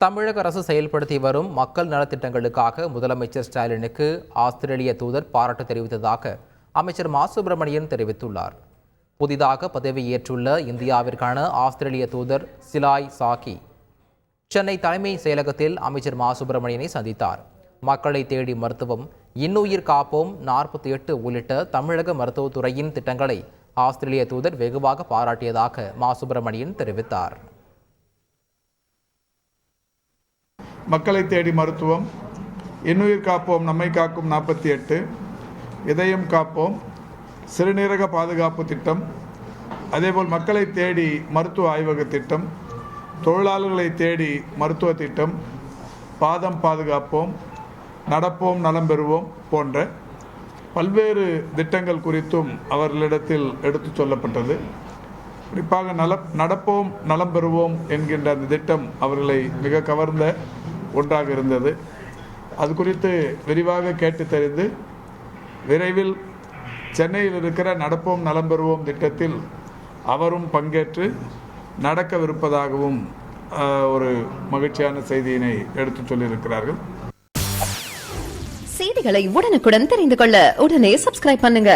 தமிழக அரசு செயல்படுத்தி வரும் மக்கள் நலத்திட்டங்களுக்காக முதலமைச்சர் ஸ்டாலினுக்கு ஆஸ்திரேலிய தூதர் பாராட்டு தெரிவித்ததாக அமைச்சர் மா சுப்பிரமணியன் தெரிவித்துள்ளார். புதிதாக பதவியேற்றுள்ள இந்தியாவிற்கான ஆஸ்திரேலிய தூதர் சிலாய் சாக்கி சென்னை தலைமை செயலகத்தில் அமைச்சர் மா சுப்பிரமணியனை சந்தித்தார். மக்களை தேடி மருத்துவம், இன்னுயிர் காப்போம் 48 உள்ளிட்ட தமிழக மருத்துவத்துறையின் திட்டங்களை ஆஸ்திரேலிய தூதர் வெகுவாக பாராட்டியதாக மா சுப்பிரமணியன் தெரிவித்தார். மக்களை தேடி மருத்துவம், இன்னுயிர் காப்போம் நம்மை காக்கும் 48, இதயம் காப்போம், சிறுநீரக பாதுகாப்பு திட்டம், அதேபோல் மக்களை தேடி மருத்துவ ஆய்வக திட்டம், தொழிலாளர்களை தேடி மருத்துவ திட்டம், பாதம் பாதுகாப்போம், நடப்போம் நலம் பெறுவோம் போன்ற பல்வேறு திட்டங்கள் குறித்தும் அவர்களிடத்தில் எடுத்து சொல்லப்பட்டது. குறிப்பாக நடப்போம் நலம் பெறுவோம் என்கின்ற அந்த திட்டம் அவர்களை மிக கவர்ந்த ஒன்றாக இருந்தது. அது குறித்து விரிவாக கேட்டு தெரிந்து விரைவில் சென்னையில் இருக்கிற நடப்போம் நலம் பெறுவோம் திட்டத்தில் அவரும் பங்கேற்று நடக்கவிருப்பதாகவும் ஒரு மகிழ்ச்சியான செய்தியினை எடுத்து சொல்லியிருக்கிறார்கள். செய்திகளை உடனுக்குடன் தெரிந்து கொள்ள உடனே சப்ஸ்கிரைப் பண்ணுங்க.